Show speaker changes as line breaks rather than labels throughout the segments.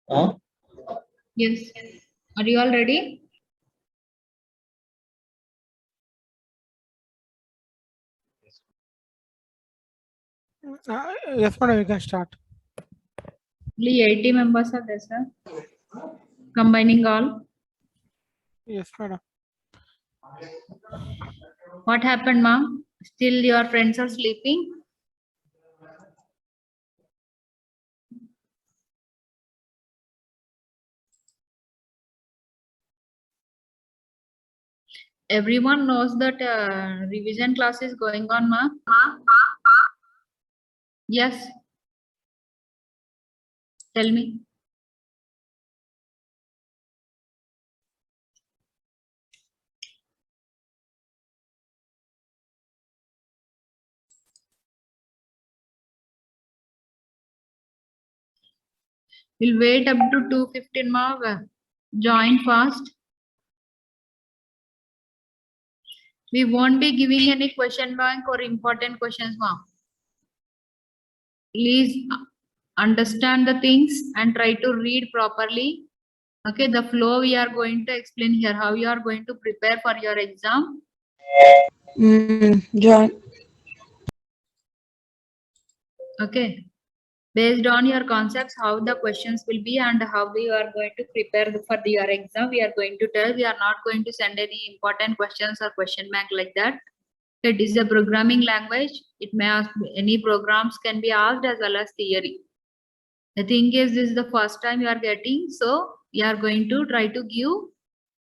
Huh?
Yes. Are you all ready?
Yes, madam, you can start.
Only 80 members are there, sir. Combining all.
Yes, madam.
What happened, ma'am? Still your friends are sleeping? Everyone knows that revision class is going on, ma'am? Yes. Tell me. We'll wait up to 2:15, ma'am. Join fast. We won't be giving any question bank or important questions, ma'am. Please understand the things and try to read properly. Okay, the flow we are going to explain here, how you are going to prepare for your exam.
Join.
Okay, based on your concepts, how the questions will be and how we are going to prepare for your exam, we are going to tell. We are not going to send any important questions or question bank like that. It is a programming language. It may ask, any programs can be asked as well as theory. The thing is, this is the first time you are getting, so we are going to try to give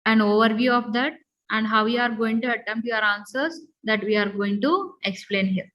an overview of that and how you are going to attempt your answers, that we are going to explain here.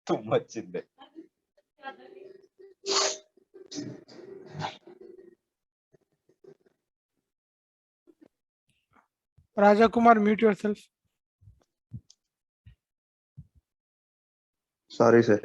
తుమ్మొచ్చింది.
Raja Kumar, mute yourself.
Sorry, sir.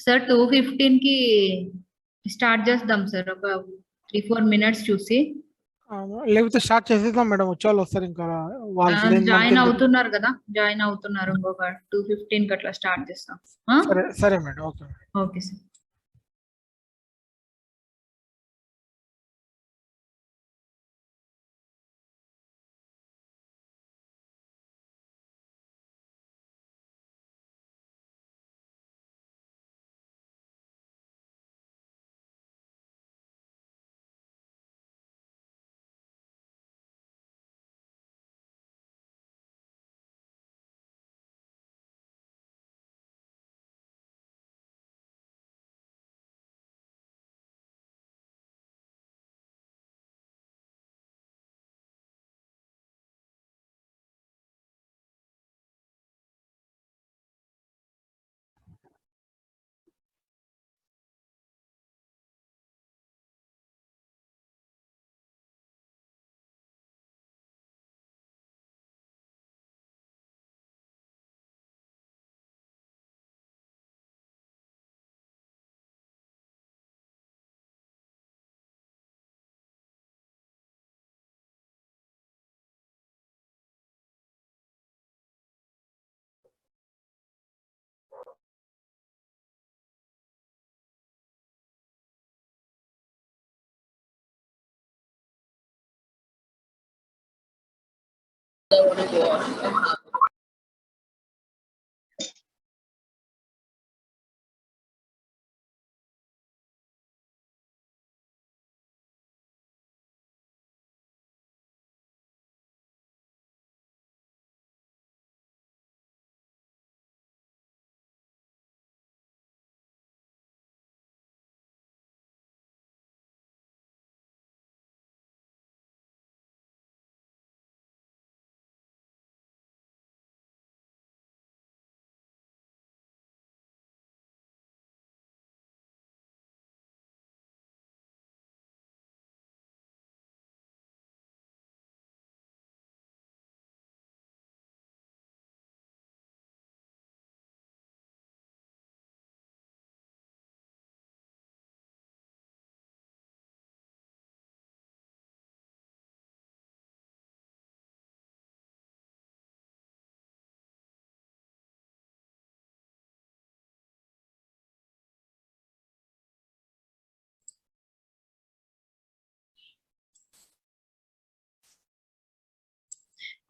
Sir, 2:15 ki start చేద్దాం sir, ఒక 3-4 minutes చూసి.
లేకపోతే start చేసేద్దాం madam, వచ్చే వాళ్ళు వస్తారు ఇంకా
join అవుతున్నారు కదా, జాయిన్ అవుతున్నారు. ఇంకొక 2:15 కి అట్లా స్టార్ట్ చేస్తాం.
సరే సరే madam, okay.
Okay sir.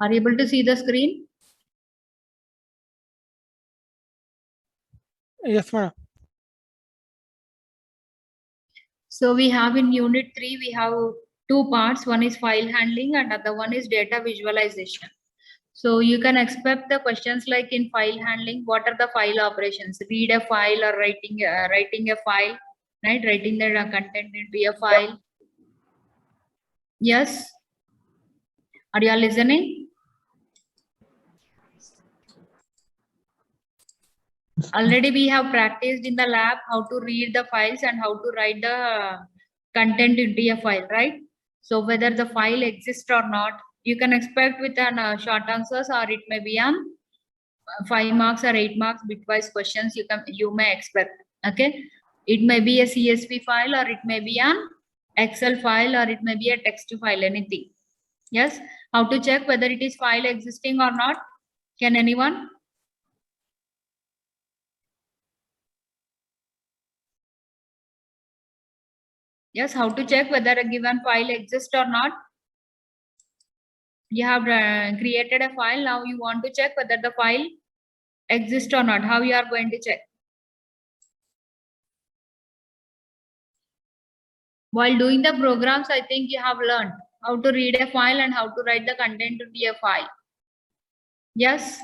Are you able to see the screen?
Yes, madam.
So we have in unit 3, we have two parts. One is file handling and other one is data visualization. So you can expect the questions like in file handling, what are the file operations? Read a file or writing a file, right? Writing the content into a file. Yes? Are you all listening? Already we have practiced in the lab how to read the files and how to write the content into a file, right? So whether the file exists or not, you can expect with an short answers, or it may be on 5 marks or 8 marks bitwise questions you may expect. Okay, it may be a CSV file, or it may be an Excel file, or it may be a text file, anything. Yes, how to check whether it is file existing or not? Can anyone? Yes, how to check whether a given file exists or not? You have created a file, now you want to check whether the file exists or not. How you are going to check? While doing the programs, I think you have learned how to read a file and how to write the content to be a file. Yes?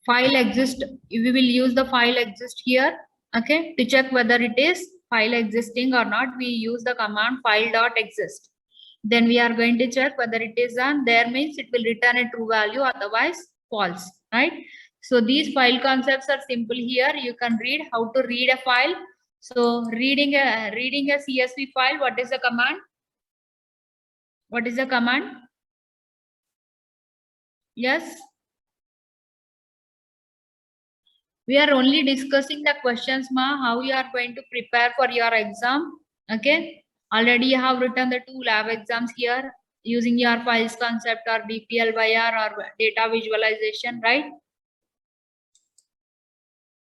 File exist, we will use the file exist here. Okay, to check whether it is file existing or not, we use the command file.exist. Then we are going to check whether it is on there, means it will return a true value, otherwise false, right? So these file concepts are simple here. You can read how to read a file. So reading a CSV file, what is the command? What is the command? Yes. We are only discussing the questions, ma, how you are going to prepare for your exam. Okay. Already you have written the 2 lab exams here using your files concept or DPLYR or data visualization, right?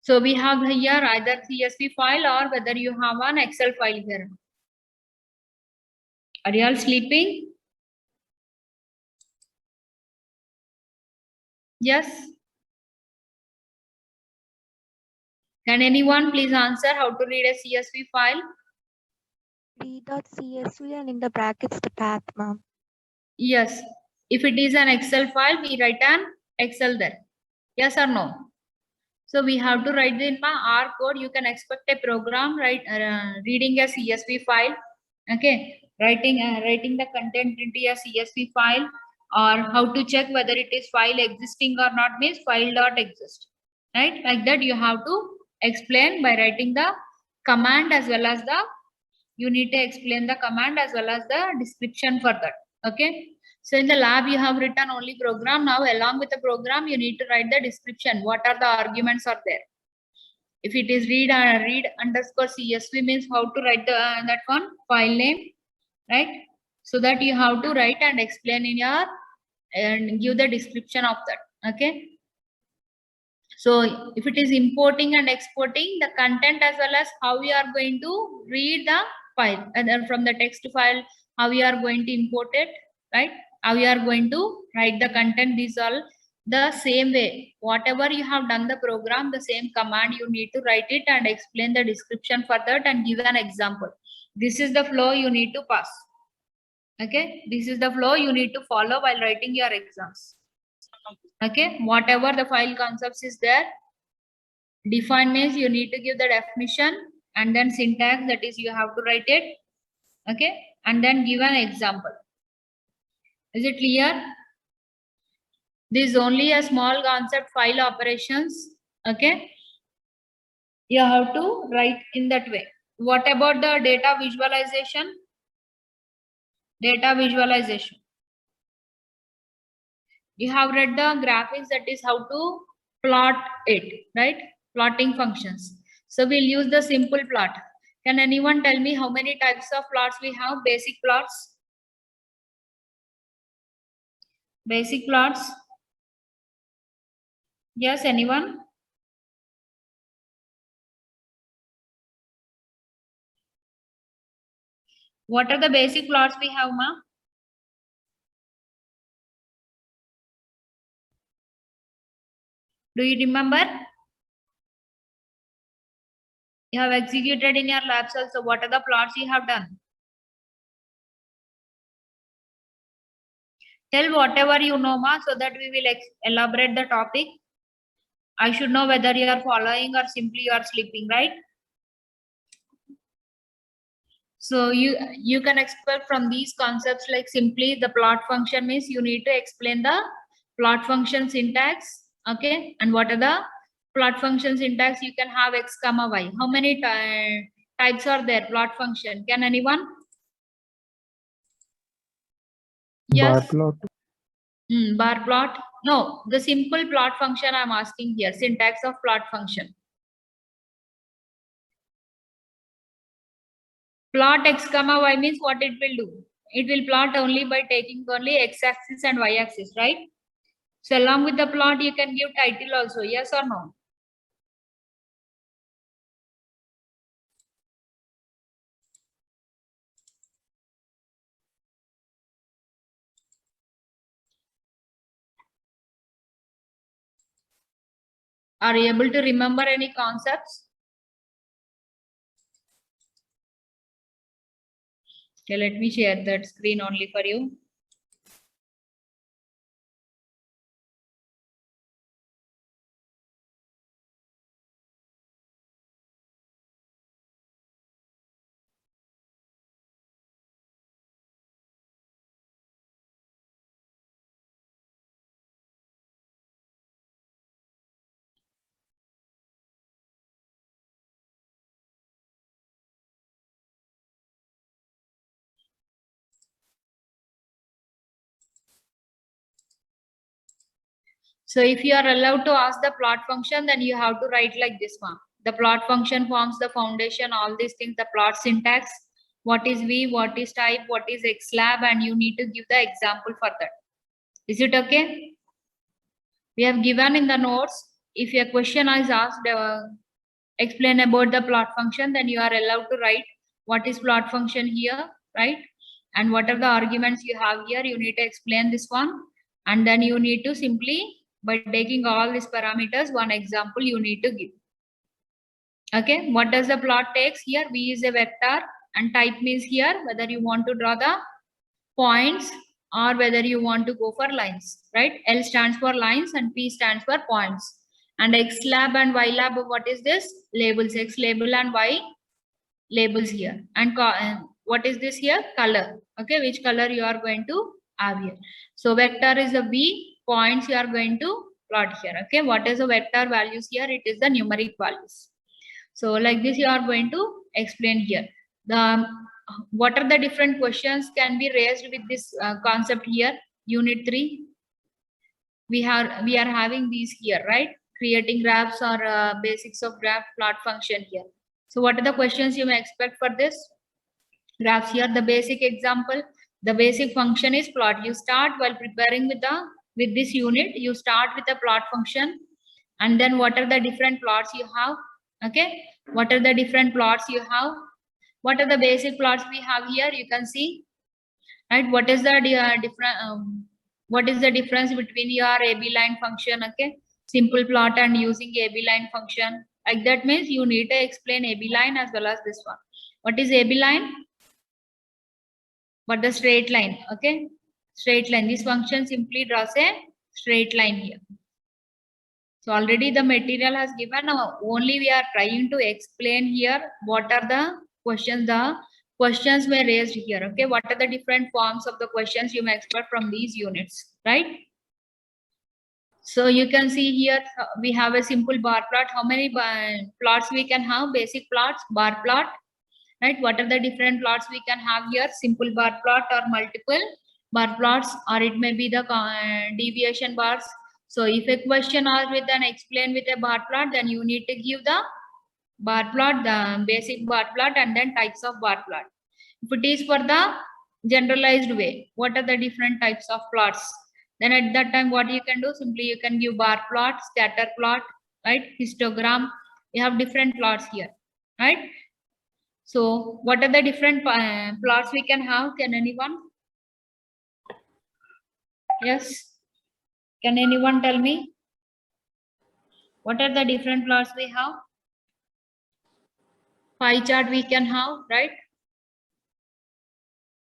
So we have here either CSV file or whether you have an Excel file here. Are you all sleeping? Yes. Can anyone please answer how to read a CSV file?
Read.csv and in the brackets the path, ma'am.
Yes. If it is an Excel file, we write an Excel there. Yes or no? So we have to write in R code. You can expect a program, right? Reading a CSV file. Okay. Writing the content into a CSV file, or how to check whether it is file existing or not, means file.exist. Right? Like that you have to explain by writing the command as well as the, you need to explain the command as well as the description for that. Okay. So in the lab, you have written only program. Now along with the program, you need to write the description. What are the arguments are there? If it is read underscore CSV, means how to write the that one, file name, right? So that you have to write and explain in your and give the description of that. Okay. So if it is importing and exporting the content as well as how we are going to read the file, and then from the text file, how we are going to import it, right? How we are going to write the content. These all the same way. Whatever you have done the program, the same command you need to write it and explain the description for that and give an example. This is the flow you need to pass. Okay, this is the flow you need to follow while writing your exams. Okay, whatever the file concepts is there, define means you need to give the definition and then syntax, that is you have to write it. Okay, and then give an example. Is it clear? This is only a small concept, file operations. Okay, you have to write in that way. What about the data visualization? Data visualization. You have read the graphics, that is how to plot it, right? Plotting functions. So we'll use the simple plot. Can anyone tell me how many types of plots we have? Basic plots. Basic plots. Yes, anyone? What are the basic plots we have, ma? Do you remember? You have executed in your labs also. What are the plots you have done? Tell whatever you know, ma, so that we will elaborate the topic. I should know whether you are following or simply you are sleeping, right? So you can expect from these concepts, like simply the plot function means you need to explain the plot function syntax. Okay, and what are the plot function syntax? You can have x comma y. How many types are there? Plot function. Can anyone? Yes.
Bar plot.
Bar plot. No, the simple plot function I'm asking here. Syntax of plot function. Plot x comma y means what it will do? It will plot only by taking only x-axis and y-axis, right? So along with the plot, you can give title also, yes or no? Are you able to remember any concepts? Okay, let me share that screen only for you. So if you are allowed to ask the plot function, then you have to write like this one. The plot function forms the foundation, all these things, the plot syntax, what is V, what is type, what is xlab, and you need to give the example for that. Is it okay? We have given in the notes, if a question is asked, explain about the plot function, then you are allowed to write what is plot function here, right? And what are the arguments you have here, you need to explain this one. And then you need to simply, by taking all these parameters, one example you need to give. Okay, what does the plot takes here? V is a vector and type means here whether you want to draw the points or whether you want to go for lines, right? L stands for lines and P stands for points. And xlab and ylab, what is this? Labels, x label and y labels here. And what is this here? Color. Okay, which color you are going to have here. So vector is a V, points you are going to plot here. Okay, what is the vector values here? It is the numeric values. So like this you are going to explain here. What are the different questions can be raised with this concept here? Unit 3. We are having these here, right? Creating graphs or basics of graph plot function here. So what are the questions you may expect for this? Graphs here, the basic example. The basic function is plot. You start while preparing with this unit, you start with a plot function, and then what are the different plots you have? Okay, what are the different plots you have? What are the basic plots we have here? You can see, right? What is the what is the difference between your AB line function? Okay, simple plot and using AB line function. Like that means you need to explain AB line as well as this one. What is AB line? But the straight line, okay? Straight line. This function simply draws a straight line here. So already the material has given, only we are trying to explain here what are the questions were raised here, okay? What are the different forms of the questions you may expect from these units, right? So you can see here, we have a simple bar plot. How many plots we can have? Basic plots, bar plot, right? What are the different plots we can have here? Simple bar plot or multiple bar plots, or it may be the deviation bars. So if a question asked with an explain with a bar plot, then you need to give the bar plot, the basic bar plot, and then types of bar plot. If it is for the generalized way, what are the different types of plots? Then at that time, what you can do? Simply you can give bar plot, scatter plot, right? Histogram. You have different plots here, right? So what are the different plots we can have? Can anyone? Yes. Can anyone tell me? What are the different plots we have? Pie chart we can have, right?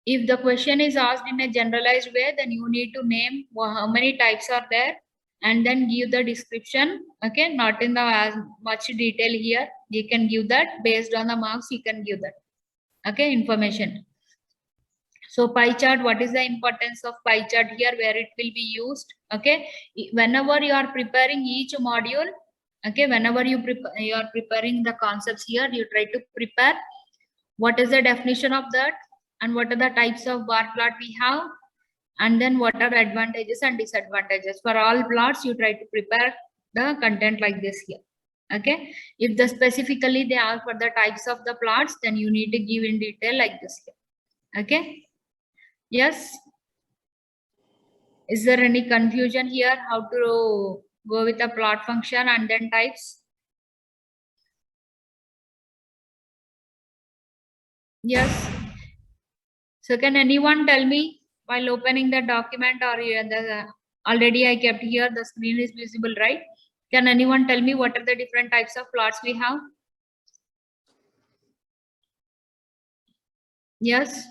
If the question is asked in a generalized way, then you need to name how many types are there and then give the description, okay? Not in the as much detail here. You can give that based on the marks, you can give that, okay? Information. So pie chart, what is the importance of pie chart here, where it will be used? Okay, whenever you are preparing each module, okay, whenever you are preparing the concepts here, you try to prepare what is the definition of that and what are the types of bar plot we have, and then what are advantages and disadvantages. For all plots, you try to prepare the content like this here. Okay, if the specifically they are for the types of the plots, then you need to give in detail like this here. Okay. Yes. Is there any confusion here? How to go with a plot function and then types? Yes. So can anyone tell me while opening the document, or already I kept here, the screen is visible, right? Can anyone tell me what are the different types of plots we have? Yes.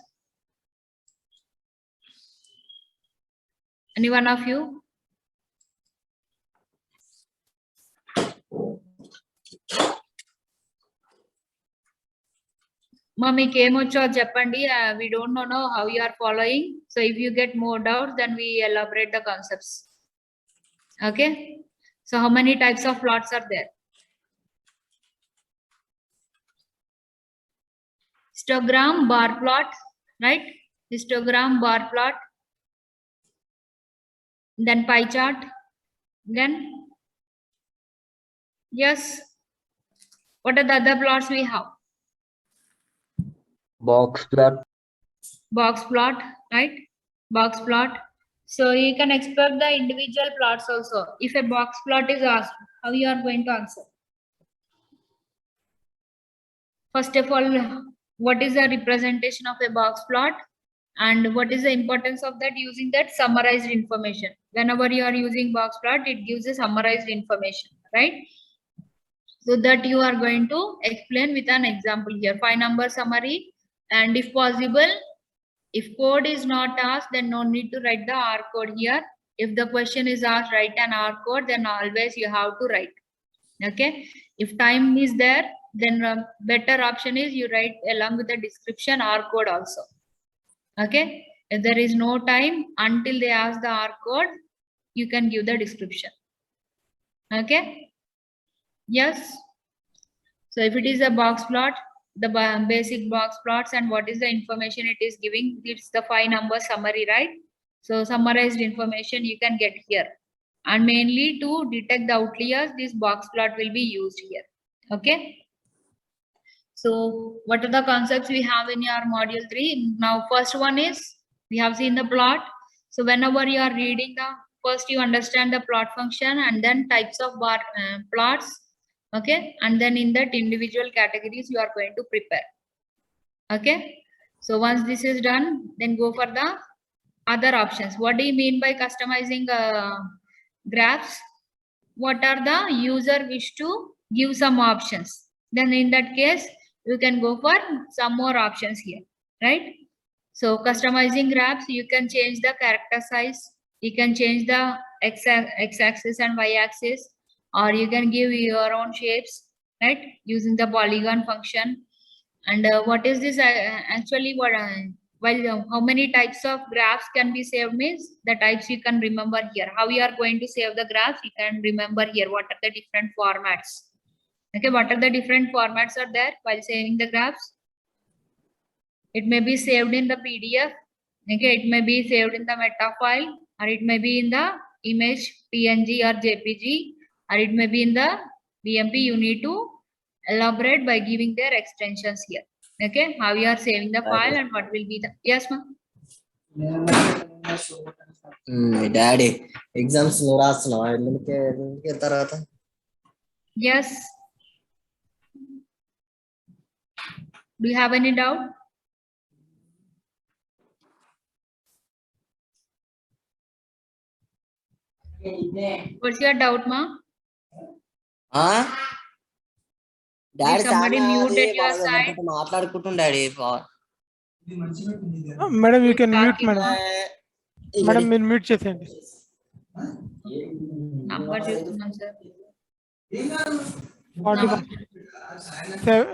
Any one of you? Mami kemocho Japandi, we don't know how you are following. So if you get more doubts, then we elaborate the concepts. Okay. So how many types of plots are there? Histogram, bar plot, right? Histogram, bar plot. Then pie chart. Then, yes. What are the other plots we have?
Box plot.
Box plot, right? Box plot. So you can expect the individual plots also. If a box plot is asked, how you are going to answer? First of all, what is the representation of a box plot? And what is the importance of that? Using that summarized information. Whenever you are using box plot, it gives a summarized information, right? So that you are going to explain with an example here. 5-number summary. And if possible, if code is not asked, then no need to write the R code here. If the question is asked, write an R code, then always you have to write. Okay. If time is there, then better option is you write along with the description R code also. Okay. If there is no time until they ask the R code, you can give the description. Okay. Yes. So if it is a box plot, the basic box plots and what is the information it is giving, it's the 5-number summary, right? So summarized information you can get here. And mainly to detect the outliers, this box plot will be used here. Okay. So what are the concepts we have in your module 3? Now first one is We have seen the plot. So whenever you are reading the, first you understand the plot function and then types of plots. Okay. And then in that individual categories, you are going to prepare. Okay. So once this is done, then go for the other options. What do you mean by customizing graphs? What are the user wish to give some options? Then in that case, you can go for some more options here, right? So customizing graphs, you can change the character size. You can change the x-axis and y-axis, or you can give your own shapes, right? Using the polygon function. And what is this actually? What how many types of graphs can be saved means the types you can remember here. How you are going to save the graphs, you can remember here. What are the different formats? Okay, what are the different formats are there while saving the graphs? It may be saved in the PDF. Okay, it may be saved in the meta file, or it may be in the image PNG or JPG, or it may be in the BMP. You need to elaborate by giving their extensions here. Okay, how you are saving the file and what will be the, yes ma'am.
Daddy exams నువ్వు రాస్తున్నావా ఎందుకే తర్వాత
Yes. Do you have any doubt? What's your doubt, ma?
Daddy
somebody muted your side?
మాట్లాడుకుంటున్నాడు డాడీ
madam you can mute
Talking,
madam.
ma.
Madam మీరు mute చేసేయండి.
Number చూస్తున్నాం sir.
41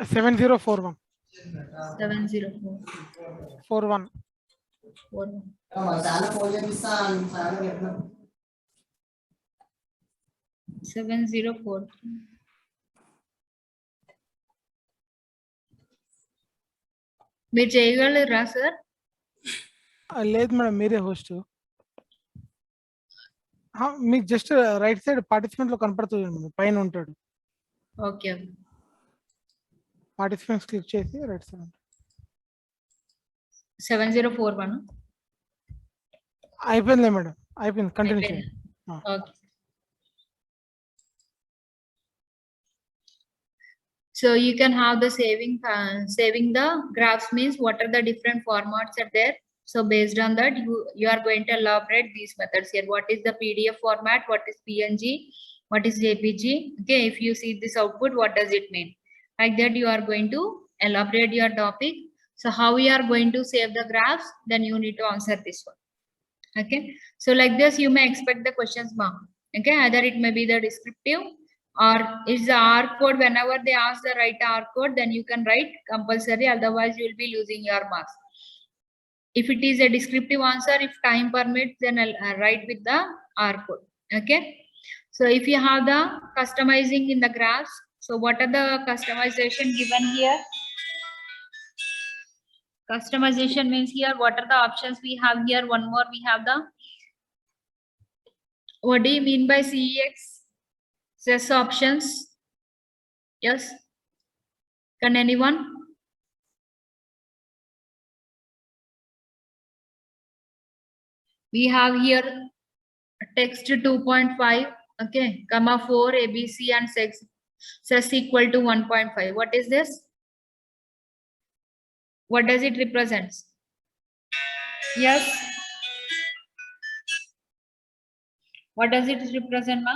7041
704
41
704. మీరు చేయగలరా సార్?
లేదు మేడం, మీరే హోస్ట్. మీకు జస్ట్ రైట్ సైడ్ పార్టిసిపెంట్ లో కనపడుతుంది, పైన ఉంటాడు.
ఓకే,
పార్టిసిపెంట్స్ క్లిక్ చేసి రైట్ సైడ్
7041
అయిపోయిందిలే మేడం, అయిపోయింది. కంటిన్యూ చేయండి.
Okay. So you can have the saving the graphs means what are the different formats are there. So based on that, you are going to elaborate these methods here. What is the PDF format? What is PNG? What is JPG? Okay, if you see this output, what does it mean? Like that, you are going to elaborate your topic. So how we are going to save the graphs? Then you need to answer this one. Okay, so like this, you may expect the questions, ma'am. Okay, either it may be the descriptive, or it's the R code. Whenever they ask the right R code, then you can write compulsory, otherwise you will be losing your marks. If it is a descriptive answer, if time permits, then I'll write with the R code. Okay, so if you have the customizing in the graphs, so what are the customization given here? Customization means here, what are the options we have here? One more, we have the, what do you mean by CEX? Chess options. Yes, can anyone? We have here text 2.5, okay, comma 4, ABC and sex equal to 1.5. What is this? What does it represent? Yes, what does it represent, ma?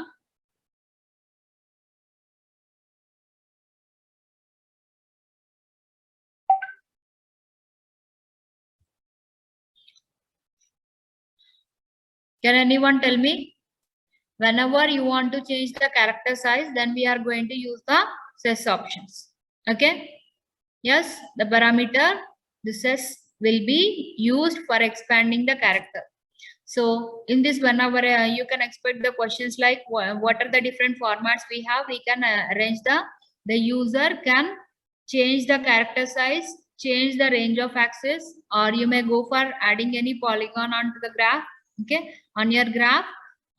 Can anyone tell me? Whenever you want to change the character size, then we are going to use the ses options. Okay. Yes, the parameter, the ses will be used for expanding the character. So in this, whenever you can expect the questions like what are the different formats we have, we can arrange the user can change the character size, change the range of axis, or you may go for adding any polygon onto the graph, okay, on your graph,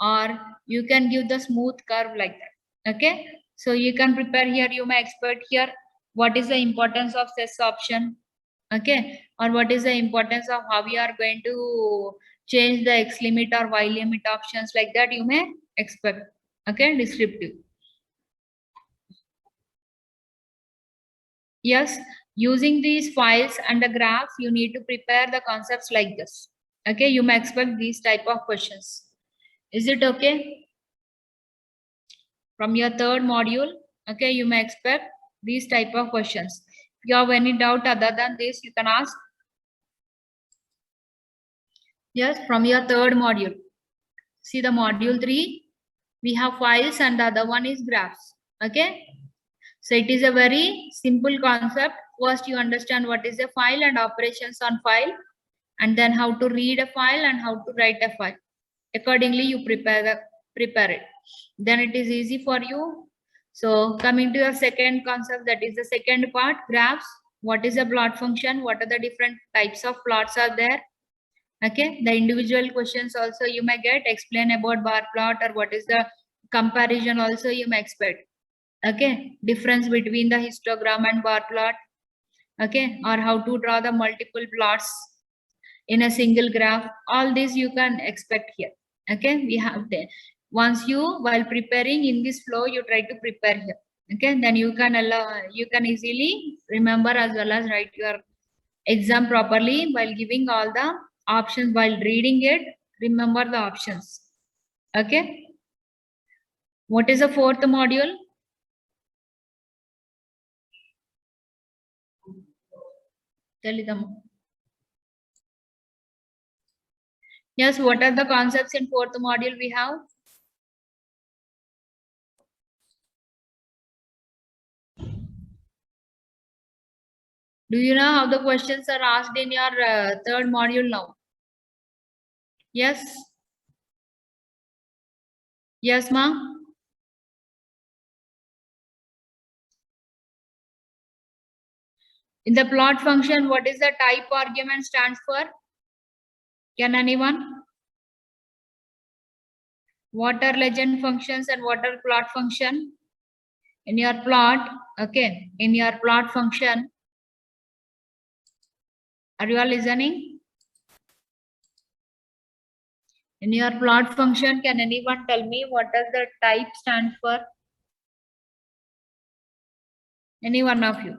or you can give the smooth curve like that. Okay, so you can prepare here, you may expect here what is the importance of ses option, Okay, or what is the importance of how you are going to change the X limit or Y limit options, like that you may expect. Okay, descriptive. Yes, using these files and the graphs, you need to prepare the concepts like this. Okay, you may expect these type of questions. Is it okay? From your third module, okay, you may expect these type of questions. If you have any doubt other than this, you can ask. Yes, from your third module. See the module 3, we have files and the other one is graphs. Okay. So it is a very simple concept. First you understand what is a file and operations on file, and then how to read a file and how to write a file. Accordingly you prepare it. Then it is easy for you. So coming to your second concept, that is the second part, graphs. What is a plot function? What are the different types of plots are there? Okay, the individual questions also you may get. Explain about bar plot, or what is the comparison also you may expect. Okay, difference between the histogram and bar plot. Okay, or how to draw the multiple plots in a single graph. All this you can expect here. Okay, we have the, once you, while preparing in this flow, you try to prepare here. Okay, then you can allow, you can easily remember as well as write your exam properly while giving all the options. While reading it, remember the options. Okay, what is the fourth module? Yes, what are the concepts in fourth module we have? Do you know how the questions are asked in your third module now? Yes. Yes, ma'am. In the plot function, what is the type argument stands for? Can anyone? What are legend functions and what are plot function? In your plot, okay, in your plot function, are you all listening? In your plot function, can anyone tell me what does the type stand for? Any one of you?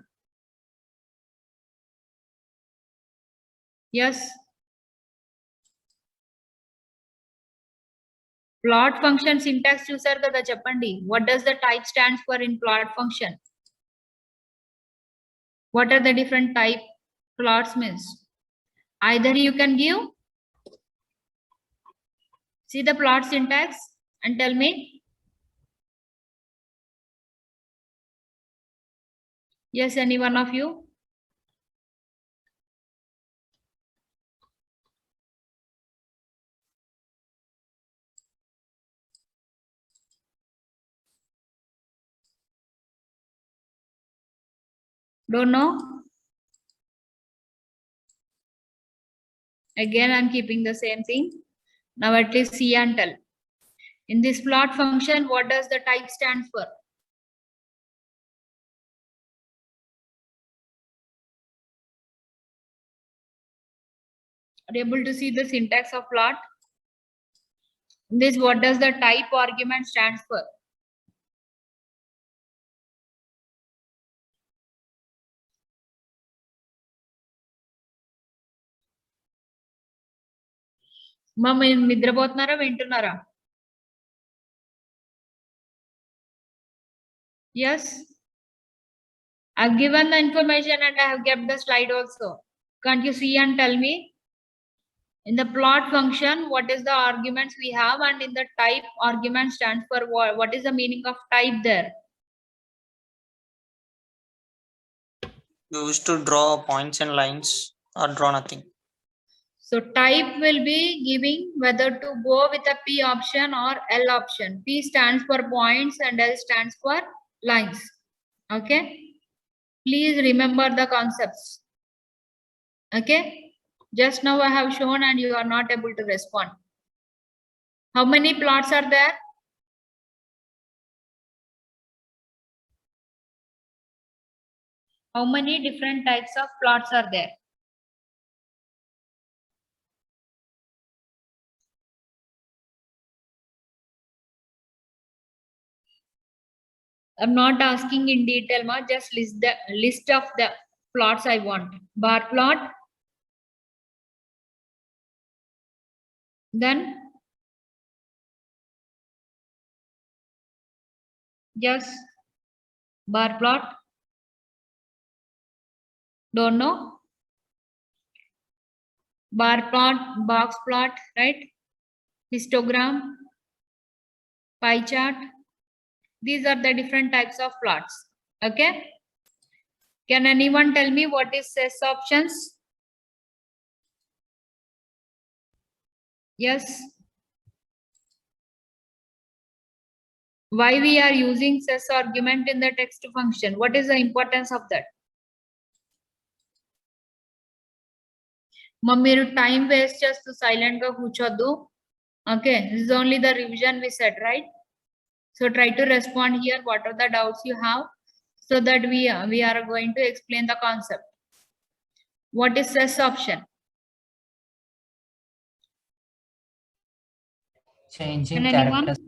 Yes. Plot function syntax చూసారు కదా చెప్పండి. What does the type stands for in plot function? What are the different type plots means? Either you can give, see the plot syntax and tell me. Yes, any one of you? Don't know? Again, I'm keeping the same thing. Now at least see and tell. In this plot function, what does the type stand for? Are you able to see the syntax of plot? In this, what does the type argument stands for? Mama, నిద్రపోతున్నారా వింటున్నారా? Yes. I've given the information and I have kept the slide also. Can't you see and tell me? In the plot function, what is the arguments we have, and in the type argument stands for what? What is the meaning of type there?
You used to draw points and lines or draw nothing.
So type will be giving whether to go with a P option or L option. P stands for points and L stands for lines. Okay. Please remember the concepts. Okay. Just now I have shown and you are not able to respond. How many plots are there? How many different types of plots are there? I'm not asking in detail, ma. Just list the list of the plots I want. Bar plot. Then just bar plot. Don't know. Bar plot, box plot, right? Histogram, pie chart. These are the different types of plots. Okay. Can anyone tell me what is SES options? Yes. Why we are using SES argument in the text function? What is the importance of that? మీరు time waste చేస్తూ silent గా కూర్చోద్దు. Okay, this is only the revision we said, right? So try to respond here. What are the doubts you have, so that we are going to explain the concept. What is SES option?
Changing
Can anyone?
characters.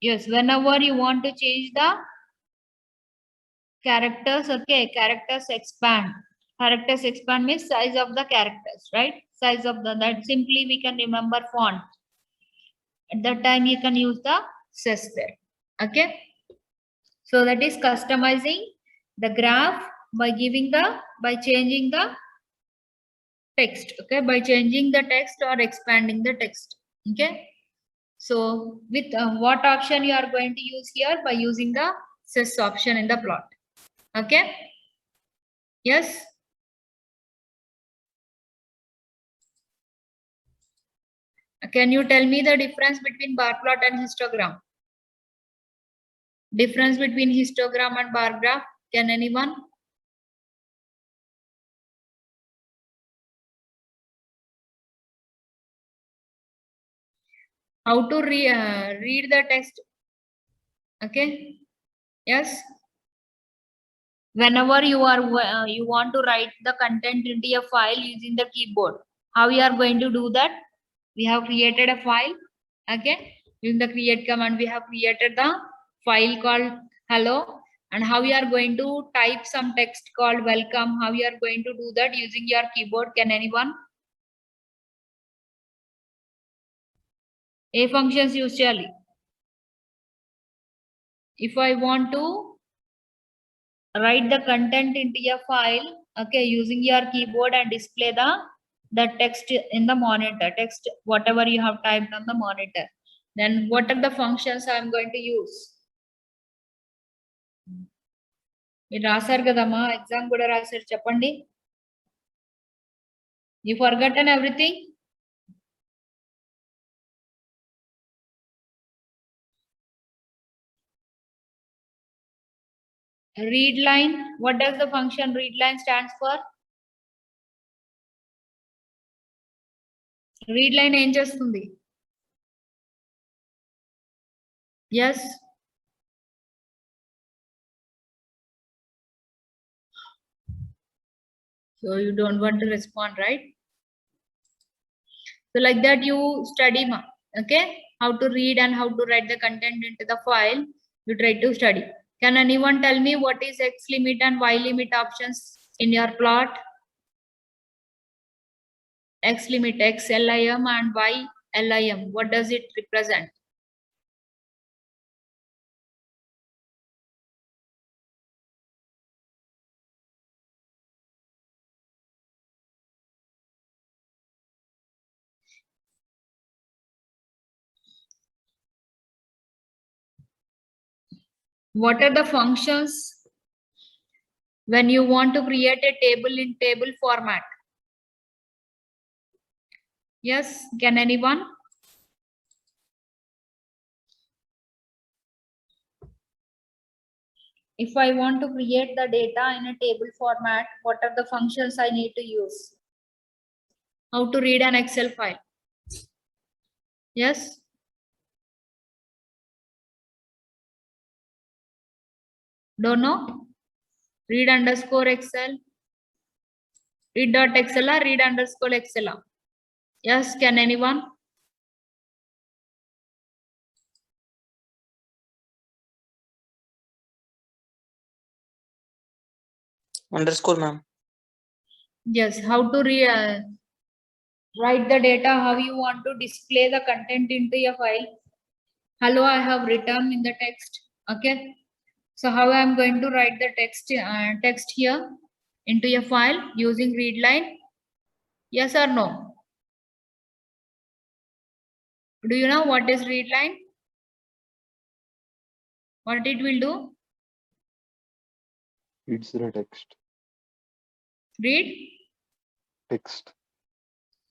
Yes, whenever you want to change the characters, okay, characters expand. Characters expand means size of the characters, right? Size of the, that simply we can remember font. At that time you can use the SES there. Okay. So that is customizing the graph by changing the text. Okay, by changing the text or expanding the text. Okay. So with what option you are going to use here? By using the SES option in the plot. Okay. Yes. Can you tell me the difference between bar plot and histogram? Difference between histogram and bar graph? Can anyone? How to read the text? Okay. Yes. Whenever you are you want to write the content into a file using the keyboard, how you are going to do that? We have created a file. Okay. Using the create command, we have created the file called hello. And how you are going to type some text called welcome? How you are going to do that using your keyboard? Can anyone? A functions usually. If I want to write the content into a file, okay, using your keyboard and display the text in the monitor, text whatever you have typed on the monitor, then what are the functions I am going to use? మీరు రాశారు కదమ్మా, exam కూడా రాశారు, చెప్పండి. You forgotten everything? Read line. What does the function read line stands for? Read line ఏం చేస్తుంది? Yes. So you don't want to respond, right? So like that you study, okay, how to read and how to write the content into the file. You try to study. Can anyone tell me what is X limit and Y limit options in your plot? X limit, X LIM and Y LIM. What does it represent? What are the functions when you want to create a table in table format? Yes, can anyone? If I want to create the data in a table format, what are the functions I need to use? How to read an Excel file? Yes. Don't know? Read underscore Excel. Read dot Excel or read underscore Excel. Yes, can anyone?
Underscore, ma'am.
Yes, how to write the data, how you want to display the content into your file. Hello, I have written in the text. Okay. So how I am going to write the text here into your file using readline? Yes or no? Do you know what is readline? What it will do?
Reads the text.
Read?
Text.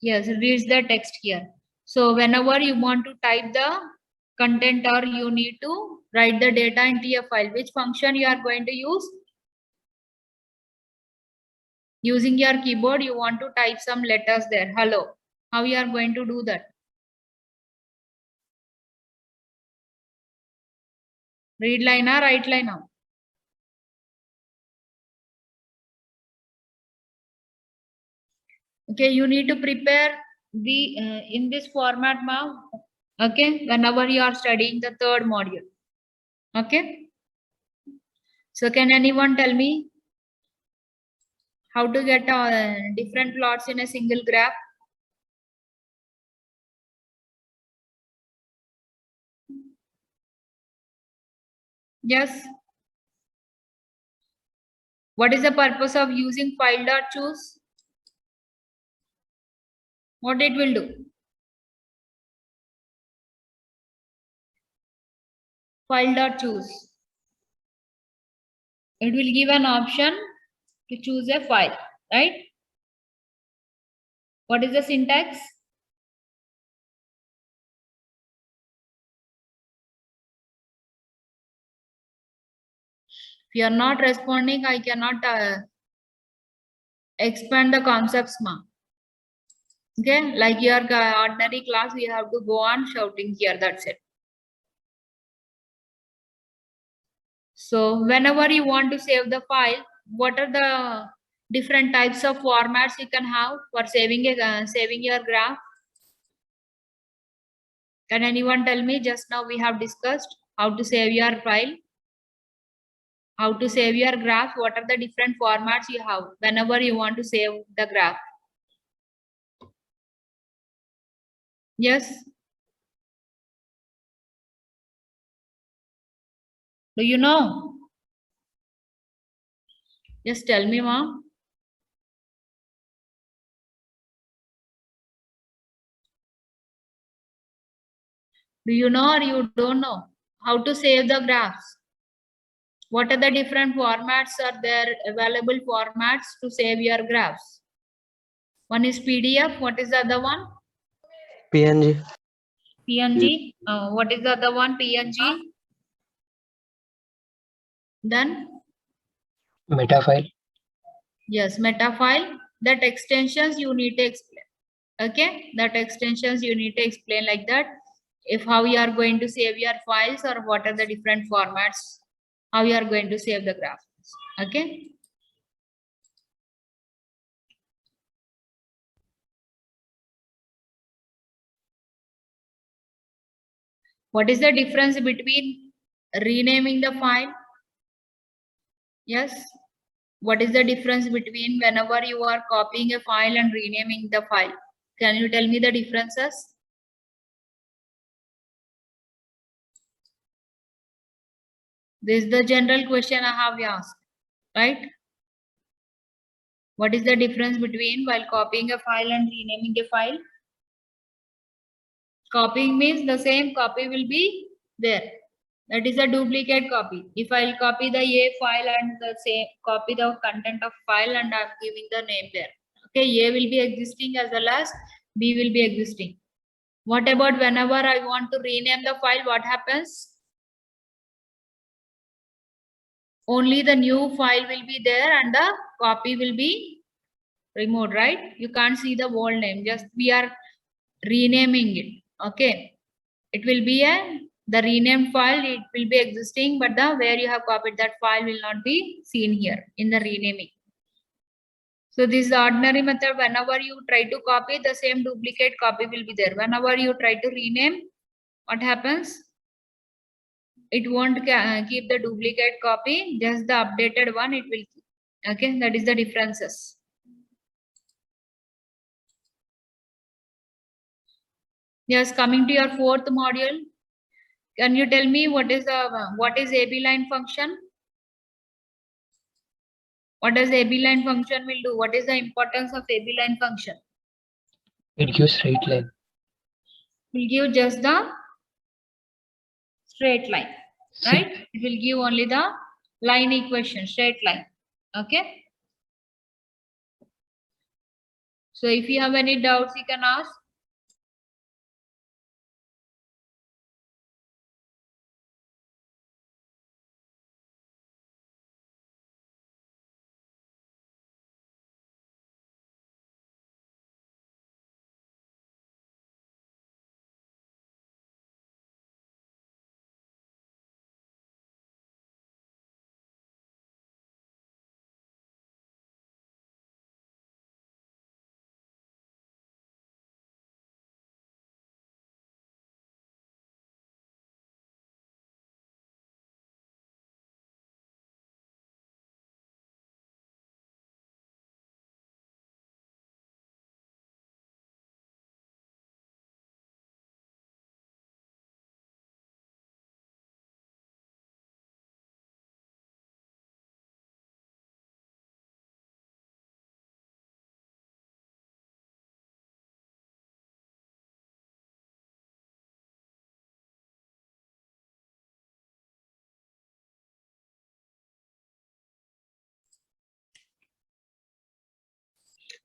Yes, reads the text here. So whenever you want to type the content or you need to write the data into your file, which function you are going to use? Using your keyboard, you want to type some letters there. Hello. How you are going to do that? Read line or write line now? Okay, you need to prepare the in this format, ma'am. Okay, whenever you are studying the third module. Okay. So can anyone tell me how to get different plots in a single graph? Yes. What is the purpose of using file.choose? What it will do? File.choose. It will give an option to choose a file, right? What is the syntax? If you are not responding, I cannot expand the concepts, ma. Okay, like your ordinary class, we have to go on shouting here, that's it. So whenever you want to save the file, what are the different types of formats you can have for saving your graph? Can anyone tell me? Just now we have discussed how to save your file, how to save your graph. What are the different formats you have whenever you want to save the graph? Yes. Do you know? Just tell me, mom. Do you know or you don't know how to save the graphs? What are the different formats are there, available formats to save your graphs? One is PDF. What is the other one?
PNG.
PNG. What is the other one? PNG. Then?
Meta file.
Yes, meta file. That extensions you need to explain. Okay, that extensions you need to explain like that. If how you are going to save your files or what are the different formats, how you are going to save the graphs. Okay. What is the difference between renaming the file? Yes. What is the difference between whenever you are copying a file and renaming the file? Can you tell me the differences? This is the general question I have asked, right? What is the difference between while copying a file and renaming a file? Copying means the same copy will be there. That is a duplicate copy. If I'll copy the A file and the same copy the content of file and I'm giving the name there. Okay, A will be existing as well as B will be existing. What about whenever I want to rename the file, what happens? Only the new file will be there and the copy will be removed, right? You can't see the old name, just we are renaming it. Okay, it will be the renamed file, it will be existing, but the where you have copied that file will not be seen here in the renaming. So this is the ordinary method. Whenever you try to copy, the same duplicate copy will be there. Whenever you try to rename, what happens? It won't keep the duplicate copy, just the updated one it will keep. Okay, that is the differences. Yes, coming to your fourth module, can you tell me what is AB line function? What does AB line function will do? What is the importance of AB line function?
It gives straight line.
Will give just the straight line, right? It will give only the line equation, straight line. Okay. So if you have any doubts, you can ask.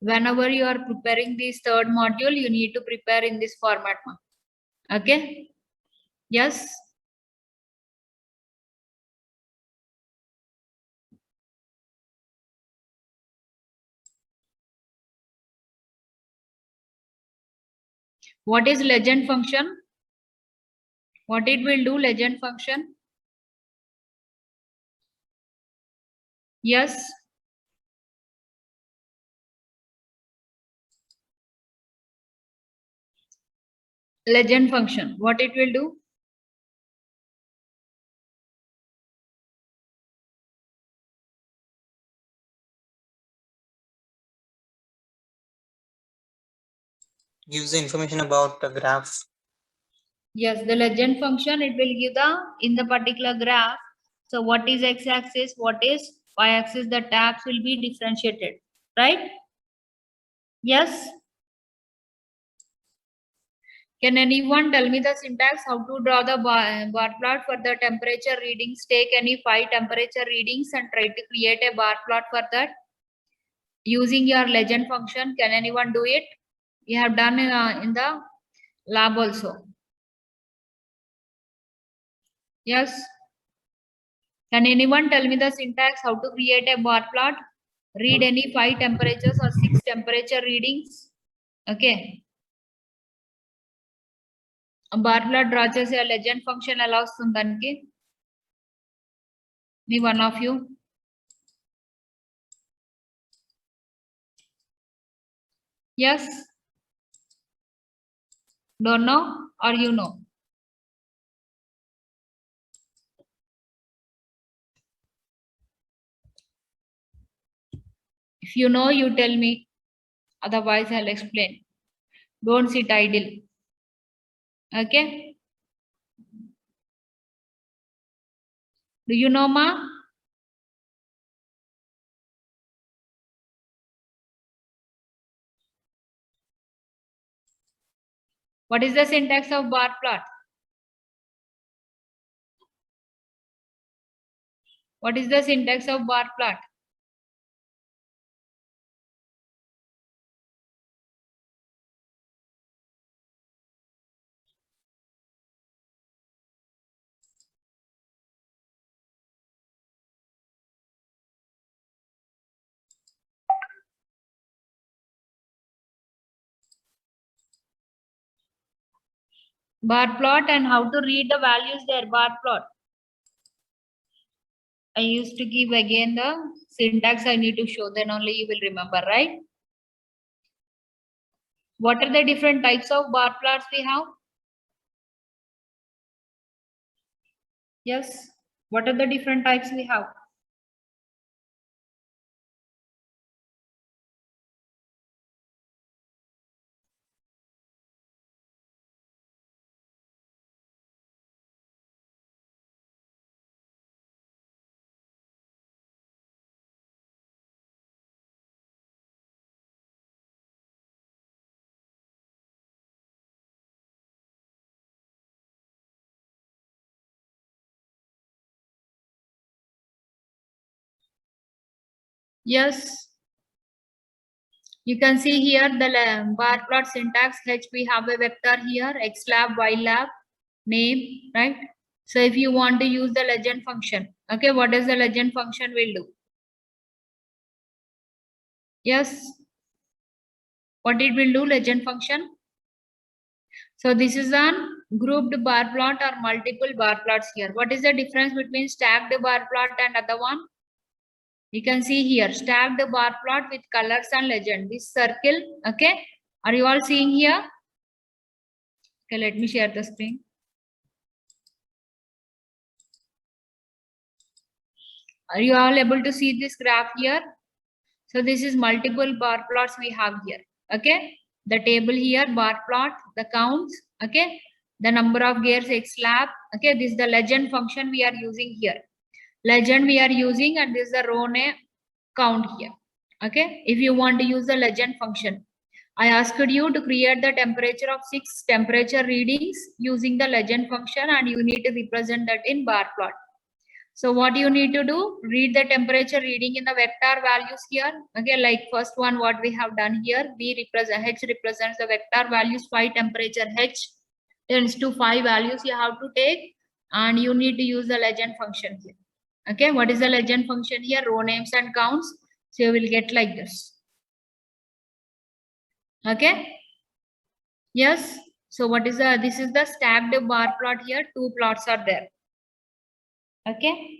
Whenever you are preparing this third module, you need to prepare in this format. Okay. Yes. What is legend function? What it will do, legend function? Yes. Legend function, what it will do?
Gives the information about the graph.
Yes, the legend function, it will give the, in the particular graph, so what is x-axis, what is y-axis, the tabs will be differentiated, right? Yes. Can anyone tell me the syntax, how to draw the bar plot for the temperature readings? Take any 5 temperature readings and try to create a bar plot for that using your legend function. Can anyone do it? You have done in the lab also. Yes. Can anyone tell me the syntax, how to create a bar plot? Read any 5 temperatures or 6 temperature readings. Okay. A bar plot draw chese a legend function allows sundanki. Any one of you? Yes. Don't know or you know? If you know, you tell me. Otherwise, I'll explain. Don't sit idle. Okay. Do you know, ma? What is the syntax of bar plot? What is the syntax of bar plot? Bar plot and how to read the values there, bar plot. I used to give again the syntax I need to show, then only you will remember, right? What are the different types of bar plots we have? Yes. What are the different types we have? Yes. You can see here the bar plot syntax. H, we have a vector here, x lab, y lab, name, right? So if you want to use the legend function, okay, what does the legend function will do? Yes. What it will do, legend function? So this is an grouped bar plot or multiple bar plots here. What is the difference between stacked bar plot and other one? You can see here, stacked bar plot with colors and legend. This circle, okay? Are you all seeing here? Okay, let me share the screen. Are you all able to see this graph here? So this is multiple bar plots we have here, okay? The table here, bar plot, the counts, okay? The number of gears X lab, okay? This is the legend function we are using here. Legend we are using, and this is the row name count here, okay? If you want to use the legend function, I asked you to create the temperature of 6 temperature readings using the legend function, and you need to represent that in bar plot. So what you need to do, read the temperature reading in the vector values here. Okay, like first one, what we have done here, H represents the vector values, 5 temperature H tends to 5 values you have to take, and you need to use the legend function here. Okay, what is the legend function here? Row names and counts. So you will get like this. Okay. Yes. So what is this is the stacked bar plot here. 2 plots are there. Okay.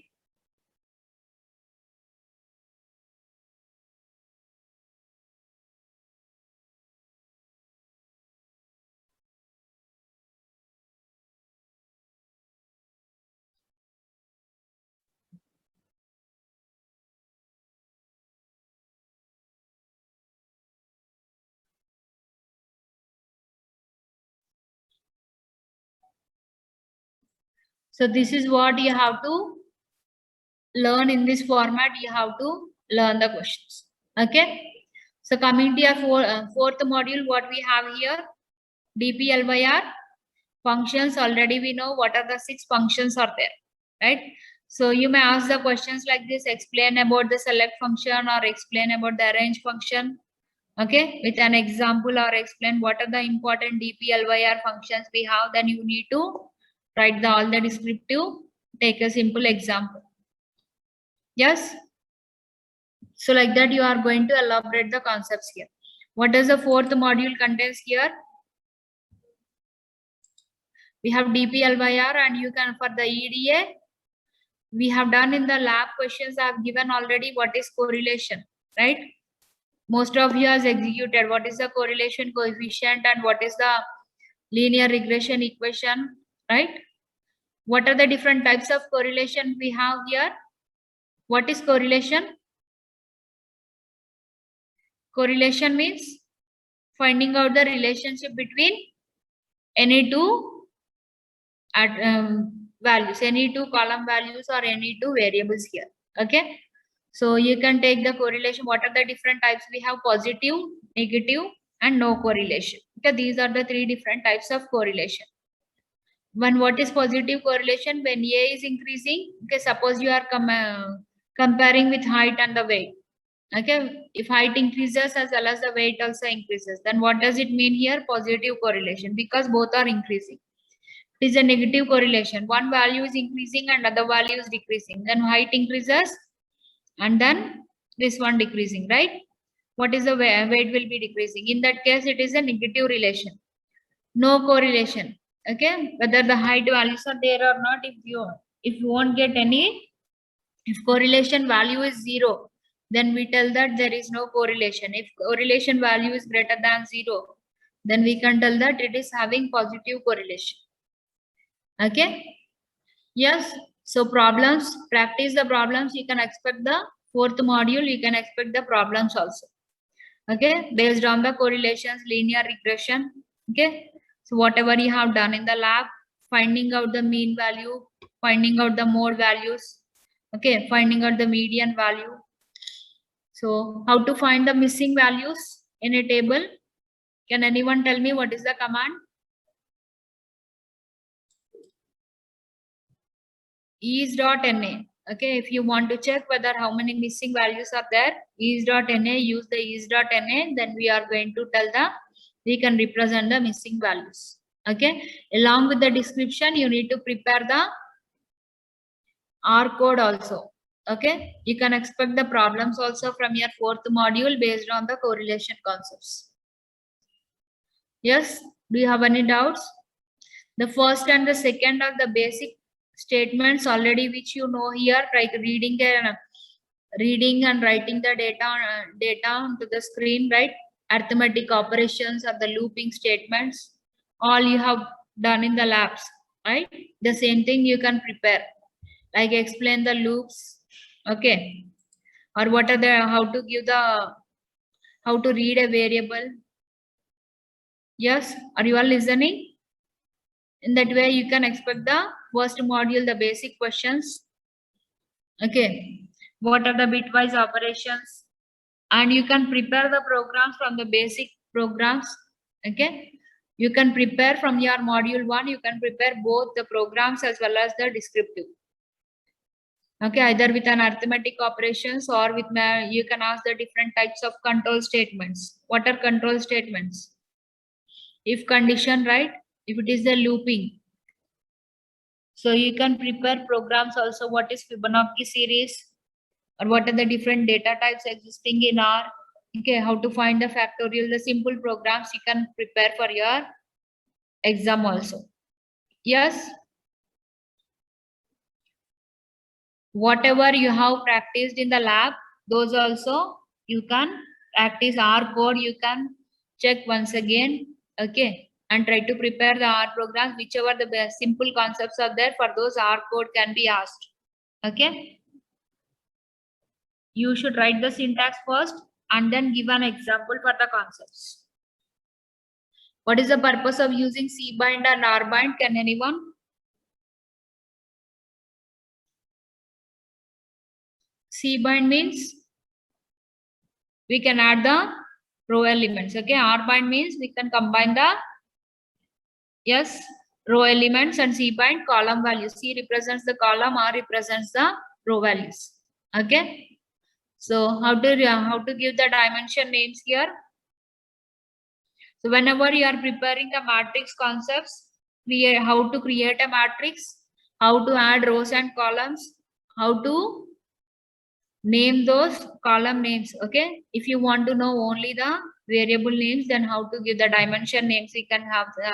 So this is what you have to learn in this format. You have to learn the questions. Okay. So coming to your fourth module, what we have here, DPLYR functions. Already we know what are the 6 functions are there, right? So you may ask the questions like this: explain about the select function, or explain about the arrange function. Okay, with an example, or explain what are the important DPLYR functions we have. Then you need to write all the descriptive. Take a simple example. Yes. So like that, you are going to elaborate the concepts here. What does the fourth module contains here? We have DPLYR, and you can, for the EDA, we have done in the lab questions. I have given already what is correlation, right? Most of you has executed what is the correlation coefficient and what is the linear regression equation, right? What are the different types of correlation we have here? What is correlation? Correlation means finding out the relationship between any two values, any 2 column values, or any 2 variables here. Okay. So you can take the correlation. What are the different types? We have positive, negative, and no correlation. Okay. These are the 3 different types of correlation. What is positive correlation? When A is increasing, okay, suppose you are comparing with height and the weight. Okay, if height increases as well as the weight also increases, then what does it mean here? Positive correlation, because both are increasing. It is a negative correlation. One value is increasing and other value is decreasing. Then height increases and then this one decreasing, right? What is the weight will be decreasing? In that case, it is a negative relation. No correlation. Okay, whether the height values are there or not, if you won't get any, if correlation value is 0, then we tell that there is no correlation. If correlation value is greater than 0, then we can tell that it is having positive correlation. Okay. Yes. So problems, practice the problems. You can expect the 4th module. You can expect the problems also. Okay. Based on the correlations, linear regression. Okay. So whatever you have done in the lab, finding out the mean value, finding out the mode values. Okay. Finding out the median value. So how to find the missing values in a table? Can anyone tell me what is the command? Is.na. Okay, if you want to check whether how many missing values are there, is.na, use the is.na, then we are going to tell we can represent the missing values. Okay, along with the description, you need to prepare the R code also. Okay, you can expect the problems also from your 4th module based on the correlation concepts. Yes, do you have any doubts? The first and the second are the basic statements already, which you know here, like reading and writing the data onto the screen, right? Arithmetic operations or the looping statements, all you have done in the labs, right? The same thing you can prepare, like explain the loops, okay? Or what are the, how to read a variable. Yes, are you all listening? In that way, you can expect the first module, the basic questions. Okay, what are the bitwise operations? And you can prepare the programs from the basic programs. Okay, you can prepare from your module 1, you can prepare both the programs as well as the descriptive. Okay, either with an arithmetic operations or with you can ask the different types of control statements. What are control statements? If condition, right? If it is the looping. So you can prepare programs also. What is Fibonacci series? Or what are the different data types existing in R? Okay, how to find the factorial, the simple programs you can prepare for your exam also. Yes. Whatever you have practiced in the lab, those also you can practice. R code you can check once again. Okay, and try to prepare the R programs, whichever the best simple concepts are there, for those R code can be asked. Okay, you should write the syntax first and then give an example for the concepts. What is the purpose of using cbind and rbind? Can anyone? Cbind means we can add the row elements. Okay, rbind means we can combine the row elements, and cbind column values. C represents the column, R represents the row values. Okay, so how to give the dimension names here? So whenever you are preparing the matrix concepts, how to create a matrix, how to add rows and columns, how to name those column names. Okay, if you want to know only the variable names, then how to give the dimension names, we can have the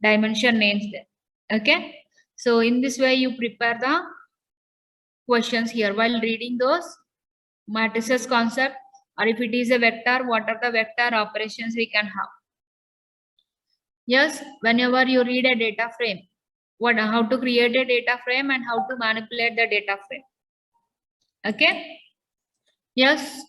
dimension names there. Okay, so in this way you prepare the questions here while reading those matrices concept, or if it is a vector, what are the vector operations we can have. Yes, whenever you read a data frame, how to create a data frame and how to manipulate the data frame. Okay, yes.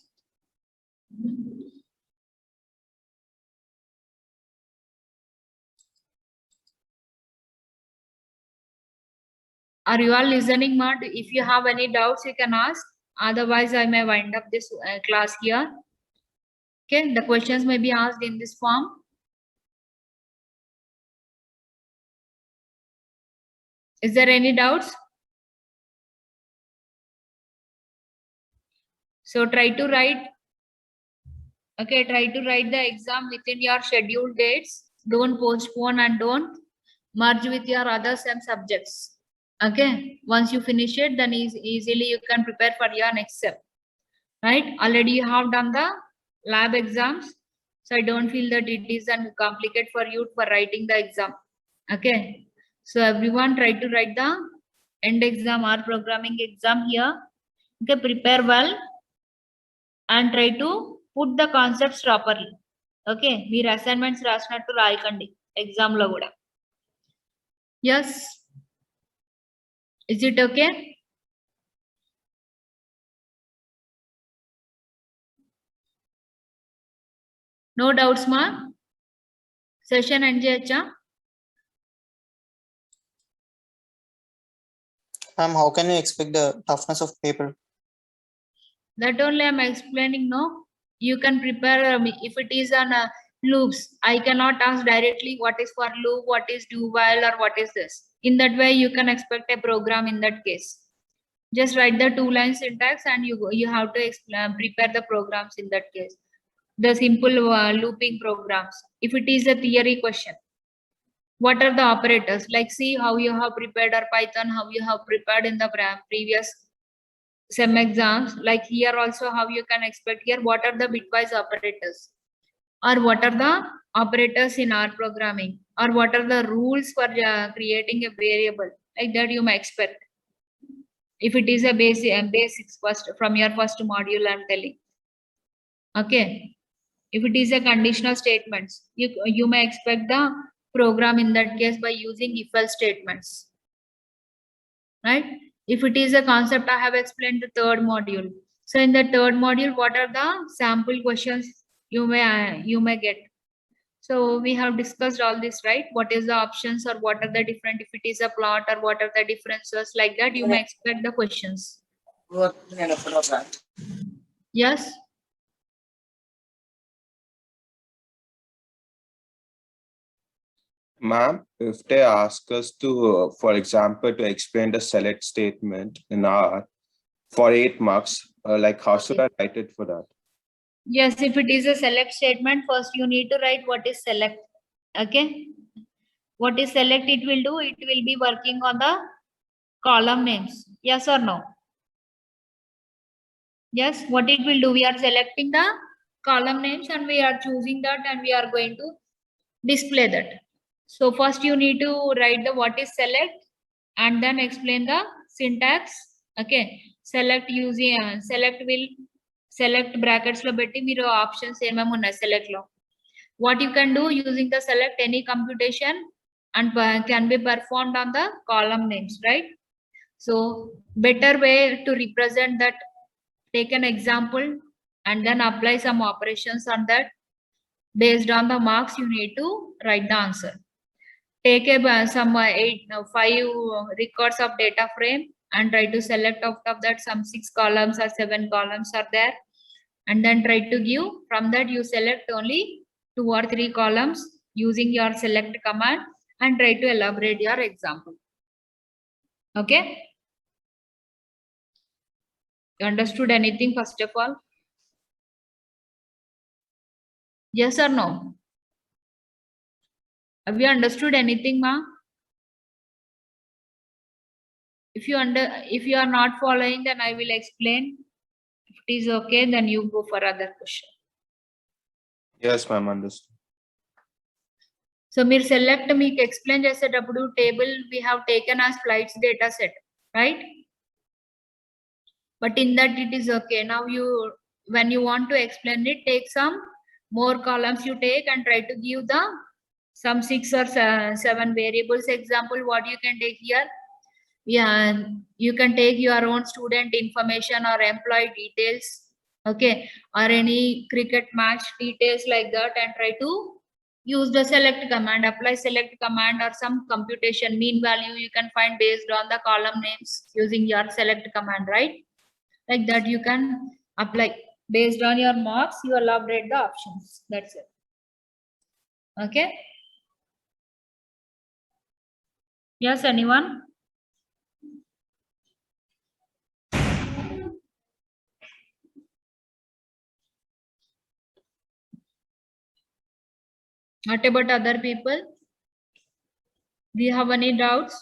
Are you all listening, Mad? If you have any doubts, you can ask. Otherwise, I may wind up this class here. Okay, the questions may be asked in this form. Is there any doubts? So try to write. Okay, try to write the exam within your scheduled dates. Don't postpone and don't merge with your other SEM subjects. Okay, once you finish it, then easily you can prepare for your next SEM. Right? Already you have done the lab exams. So I don't feel that it is complicated for you for writing the exam. Okay. So everyone try to write the end exam or programming exam here. Okay, prepare well and try to put the concepts properly. Okay, meer assignments rasnattu raayakandi exam lo kuda. Yes. Is it okay? No doubts, ma? Session end cheyacha?
Ma'am, how can you expect the toughness of paper?
That only I am explaining, no? You can prepare, if it is on loops, I cannot ask directly what is for loop, what is do while, or what is this. In that way, you can expect a program in that case. Just write the 2-line syntax and you have to explain, prepare the programs in that case. The simple looping programs. If it is a theory question, what are the operators? Like see how you have prepared or Python, how you have prepared in the previous SEM exams. Like here also how you can expect here, what are the bitwise operators? Or what are the operators in R programming? Or what are the rules for creating a variable? Like that you may expect. If it is a basics first from your first module, I'm telling. Okay. If it is a conditional statements, you may expect the program in that case by using if-else statements. Right? If it is a concept, I have explained the third module. So in the third module, what are the sample questions you may get? So we have discussed all this, right? What is the options or what are the different, if it is a plot or what are the differences, like that you may expect the questions. Yes.
Ma'am, if they ask us to, for example, to explain the select statement in R for 8 marks, like how should I write it for that?
Yes, if it is a select statement, first you need to write what is select. Okay. What is select it will do? It will be working on the column names. Yes or no? Yes, what it will do? We are selecting the column names and we are choosing that and we are going to display that. So first you need to write the what is select and then explain the syntax. Okay. Select using select brackets lo betti meeru options emem select lo. What you can do using the select, any computation and can be performed on the column names, right? So better way to represent that, take an example and then apply some operations on that. Based on the marks, you need to write the answer. Take some 5 records of data frame and try to select out of that some 6 columns or 7 columns are there. And then try to give, from that you select only 2 or 3 columns using your select command and try to elaborate your example. Okay. You understood anything first of all? Yes or no? Have you understood anything, ma? If you are not following, then I will explain. If it is okay, then you go for other question.
Yes, ma'am, understood.
So మీరు select మీకు explain చేసేటప్పుడు table we have taken as flights data set, right? But in that it is okay. Now you, when you want to explain it, take some more columns you take and try to give the some 6 or 7 variables. Example, what you can take here? Yeah, you can take your own student information or employee details, okay, or any cricket match details like that, and try to use the select command, apply select command or some computation mean value you can find based on the column names using your select command, right? Like that you can apply based on your marks, you elaborate the options. That's it. Okay. Yes, anyone? What about other people? Do you have any doubts?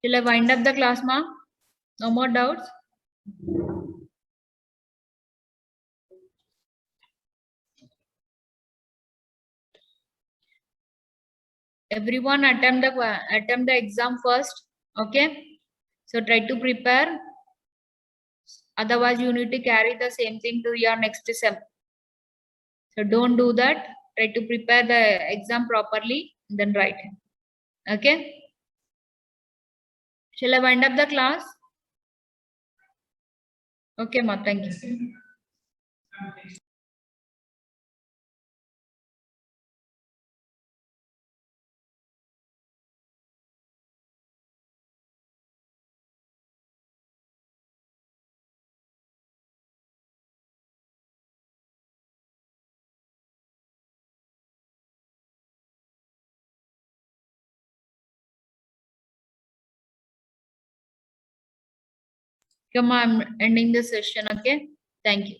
Till I wind up the class, ma? No more doubts? Everyone attempt the exam first, okay? So try to prepare. Otherwise, you need to carry the same thing to your next sem. So don't do that. Try to prepare the exam properly, then write. Okay? Shall I wind up the class? Okay, ma. Thank you. Come, I'm ending the session. Okay. Thank you.